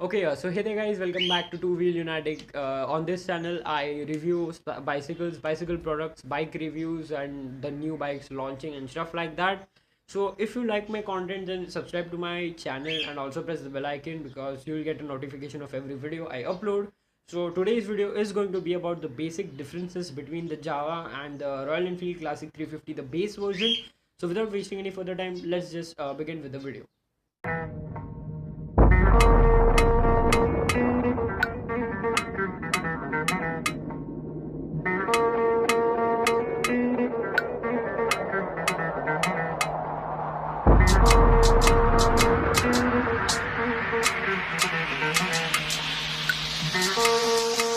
So hey there guys, welcome back to Two Wheel United. On this channel, I review bicycles, bicycle products, bike reviews, and the new bikes launching and stuff like that. So if you like my content, then subscribe to my channel and also press the bell icon because you'll get a notification of every video I upload. So today's video is going to be about the basic differences between the Jawa and the Royal Enfield Classic 350, the base version. So without wasting any further time, let's just begin with the video.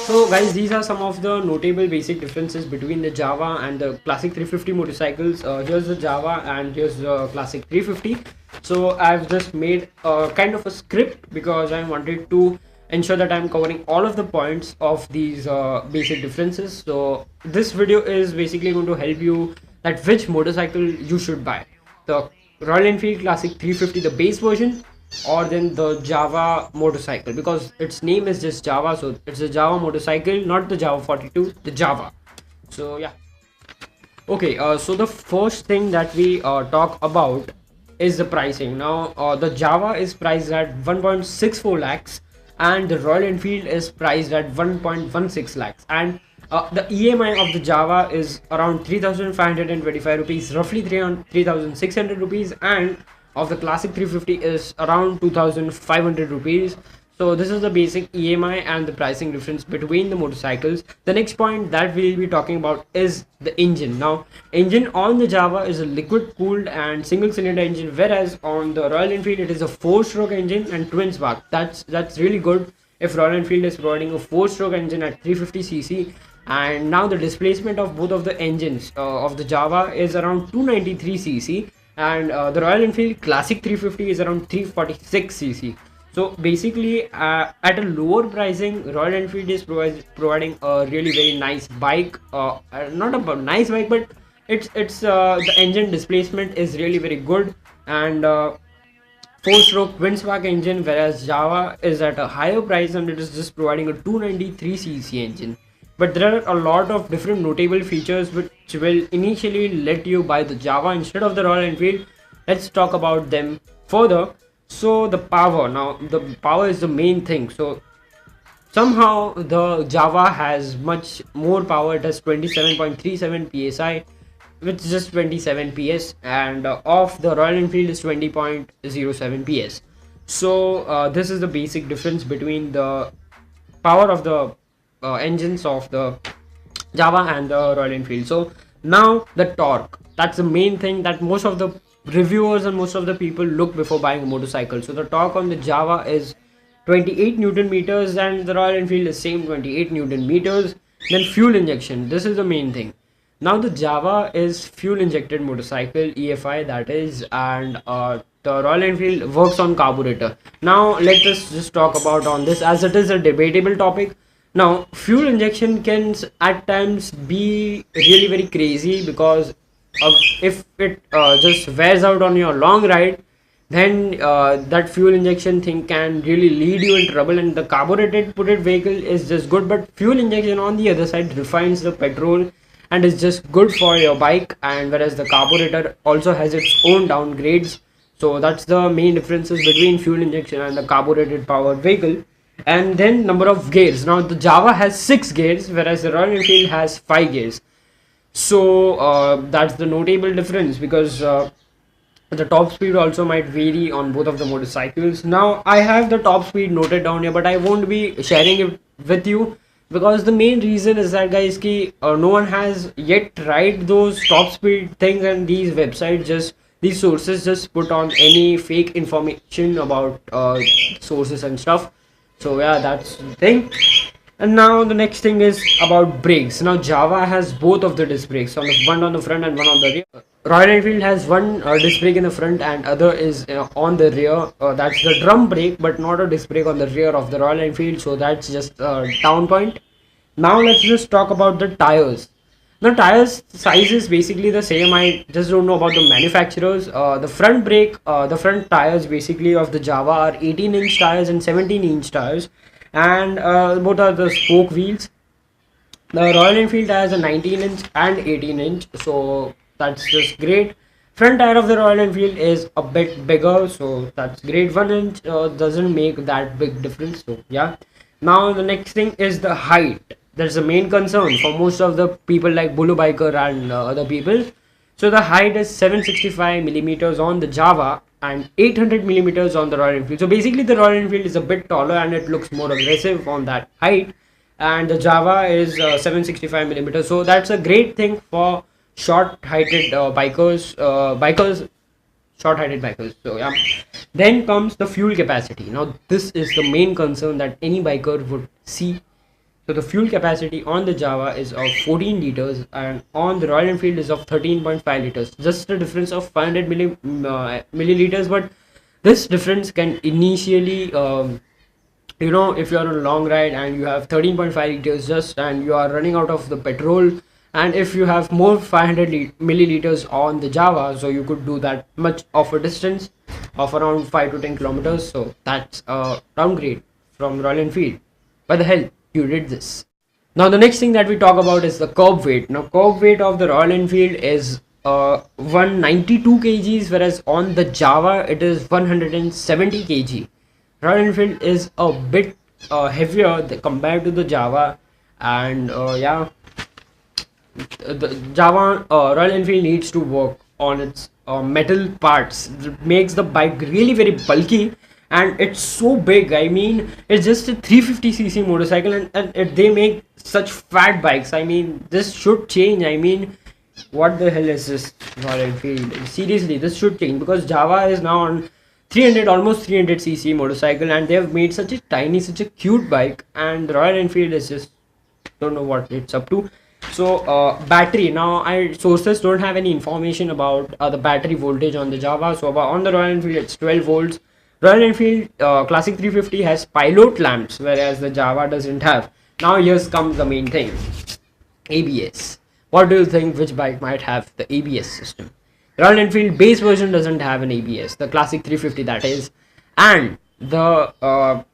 So guys, these are some of the notable basic differences between the Jawa and the Classic 350 motorcycles. Here's the Jawa and here's the Classic 350. So I've just made a kind of a script because I wanted to ensure that I'm covering all of the points of these basic differences. So this video is basically going to help you that which motorcycle you should buy. The Royal Enfield Classic 350, the base version, or then the Jawa motorcycle, because its name is just Jawa, so it's a Jawa motorcycle, not the Jawa 42, the Jawa. So yeah. So the first thing that we talk about is the pricing. Now the Java is priced at 1.64 lakhs and the Royal Enfield is priced at 1.16 lakhs, and the EMI of the Java is around 3,525 rupees, roughly 3,600 rupees, and of the Classic 350 is around 2,500 rupees. So this is the basic EMI and the pricing difference between the motorcycles. The next point that we'll be talking about is the engine. Now engine on the Java is a liquid cooled and single cylinder engine, whereas on the Royal Enfield it is a 4-stroke engine and twin spark. That's really good if Royal Enfield is providing a 4-stroke engine at 350cc. And now the displacement of both of the engines of the Java is around 293cc, and the Royal Enfield Classic 350 is around 346cc. So basically at a lower pricing, Royal Enfield is providing a really very nice bike, not a nice bike, but it's the engine displacement is really very good, and 4-stroke twin spark engine, whereas Java is at a higher price and it is just providing a 293cc engine. But there are a lot of different notable features which will initially let you buy the Java instead of the Royal Enfield. Let's talk about them further. So the power, now the power is the main thing. So somehow the Java has much more power. It has 27.37 psi, which is just 27 ps, and of the Royal Enfield is 20.07 ps. So this is the basic difference between the power of the engines of the Java and the Royal Enfield. So now the torque, that's the main thing that most of the reviewers and most of the people look before buying a motorcycle. So the torque on the Java is 28 Newton meters and the Royal Enfield is same 28 Newton meters. Then fuel injection, this is the main thing. Now the Java is fuel injected motorcycle, EFI that is, and the Royal Enfield works on carburetor. Now let us just talk about on this, as it is a debatable topic. Now fuel injection can at times be really very crazy because if it just wears out on your long ride, then that fuel injection thing can really lead you in trouble, and the carbureted vehicle is just good, but fuel injection on the other side refines the petrol and is just good for your bike, and whereas the carburetor also has its own downgrades. So that's the main differences between fuel injection and the carbureted powered vehicle. And then number of gears, now the Java has 6 gears whereas the Royal Enfield has 5 gears. So that's the notable difference, because the top speed also might vary on both of the motorcycles. Now I have the top speed noted down here, but I won't be sharing it with you because the main reason is that guys no one has yet tried those top speed things, and these websites just, these sources just put on any fake information about sources and stuff. So yeah, that's the thing. And now the next thing is about brakes. Now Java has both of the disc brakes, one on the front and one on the rear. Royal Enfield has one disc brake in the front and other is on the rear. That's the drum brake, but not a disc brake on the rear of the Royal Enfield. So that's just a down point. Now let's just talk about the tires. The tires size is basically the same. I just don't know about the manufacturers. The front tires basically of the Java are 18-inch tires and 17-inch tires, and both are the spoke wheels. The Royal Enfield has a 19-inch and 18-inch, so that's just great. Front tire of the Royal Enfield is a bit bigger, so that's great. 1 inch doesn't make that big difference, so yeah. Now the next thing is the height. That's the main concern for most of the people like Bulu Biker and other people. So the height is 765 millimeters on the Java and 800 millimeters on the Royal Enfield. So basically the Royal Enfield is a bit taller and it looks more aggressive on that height, and the Java is 765 millimeters. So that's a great thing for short-heighted short-heighted bikers. So yeah, then comes the fuel capacity. Now this is the main concern that any biker would see. So the fuel capacity on the Java is of 14 liters and on the Royal Enfield is of 13.5 liters. Just a difference of 500 milliliters, but this difference can initially if you're on a long ride and you have 13.5 liters just and you are running out of the petrol, and if you have more 500 milliliters on the Java, so you could do that much of a distance of around 5 to 10 kilometers. So that's a downgrade from Royal Enfield. Why the hell you did this? Now the next thing that we talk about is the curb weight. Now curb weight of the Royal Enfield is 192 kgs, whereas on the Java it is 170 kg. Royal Enfield is a bit heavier compared to the Java, and yeah, the Java Royal Enfield needs to work on its metal parts. It makes the bike really very bulky, and it's so big. I mean, it's just a 350cc motorcycle, and they make such fat bikes. I mean, this should change. I mean, what the hell is this Royal Enfield? Seriously, this should change, because Java is now on 300, almost 300cc motorcycle, and they have made such a tiny, such a cute bike, and the Royal Enfield is just, don't know what it's up to. So battery, now sources don't have any information about the battery voltage on the Java. So on the Royal Enfield it's 12 volts. Royal Enfield Classic 350 has pilot lamps, whereas the Java doesn't have. Now here's comes the main thing, ABS. What do you think, which bike might have the ABS system? Royal Enfield base version doesn't have an ABS, the Classic 350 that is, and the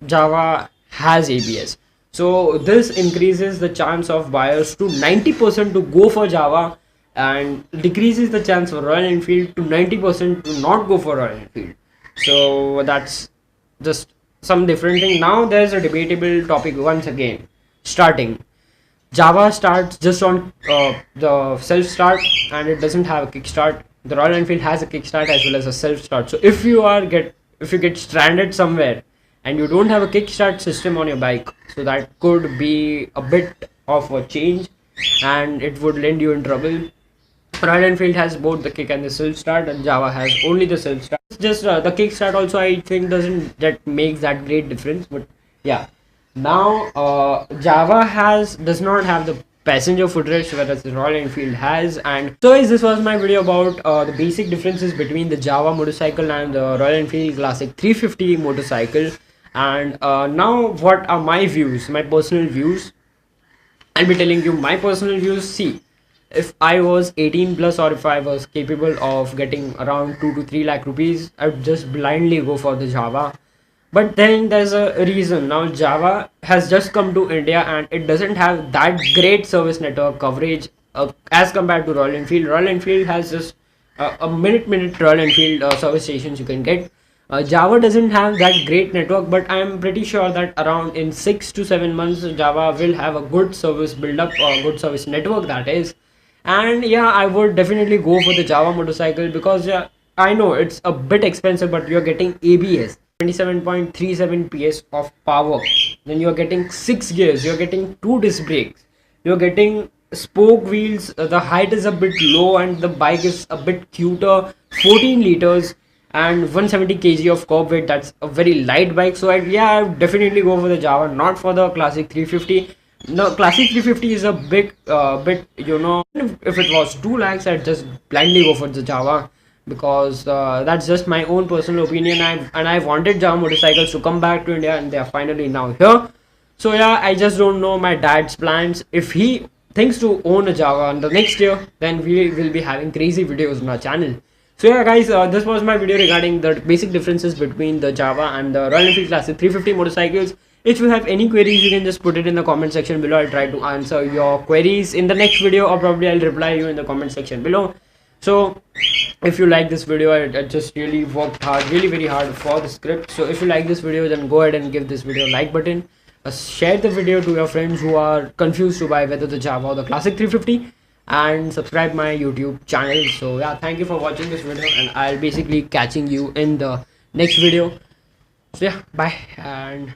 Java has ABS. So this increases the chance of buyers to 90% to go for Java, and decreases the chance for Royal Enfield to 90% to not go for Royal Enfield. So that's just some different thing. Now there's a debatable topic once again. Starting. Java starts just on the self start, and it doesn't have a kickstart. The Royal Enfield has a kickstart as well as a self start. So if you get stranded somewhere and you don't have a kickstart system on your bike, so that could be a bit of a change and it would land you in trouble. Royal Enfield has both the kick and the self start, and Java has only the self start. Just the kick start also I think that makes that great difference, but yeah. Now Java does not have the passenger footrest, whereas the Royal Enfield has. And so guys, this was my video about the basic differences between the Java motorcycle and the Royal Enfield Classic 350 motorcycle. And now what are my views, my personal views? I'll be telling you my personal views. See, if I was 18 plus, or if I was capable of getting around 2 to 3 lakh rupees, I would just blindly go for the Java. But then there's a reason. Now Java has just come to India and it doesn't have that great service network coverage as compared to Royal Enfield. Royal Enfield has just a minute Royal Enfield service stations you can get. Java doesn't have that great network, but I'm pretty sure that around in 6 to 7 months Java will have a good service build up, a good service network that is. And yeah, I would definitely go for the Java motorcycle, because yeah, I know it's a bit expensive, but you're getting ABS, 27.37 PS of power, then you're getting 6 gears, you're getting 2 disc brakes, you're getting spoke wheels, the height is a bit low and the bike is a bit cuter, 14 liters and 170 kg of curb weight. That's a very light bike. So I would definitely go for the Java, not for the Classic 350. No, Classic 350 is a bit if it was 2 lakhs, I'd just blindly go for the Java, because that's just my own personal opinion. I wanted Java motorcycles to come back to India, and they are finally now here. So yeah, I just don't know my dad's plans. If he things to own a Java, and the next year then we will be having crazy videos on our channel. So yeah guys, this was my video regarding the basic differences between the Java and the Royal Enfield Classic 350 motorcycles. If you have any queries, you can just put it in the comment section below. I'll try to answer your queries in the next video, or probably I'll reply you in the comment section below. So if you like this video, I just really worked hard, really very hard for the script. So if you like this video, then go ahead and give this video a like button. Share the video to your friends who are confused to buy whether the Java or the Classic 350, and subscribe my YouTube channel. So yeah, thank you for watching this video, and I'll basically catching you in the next video. So yeah, bye and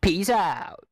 peace out.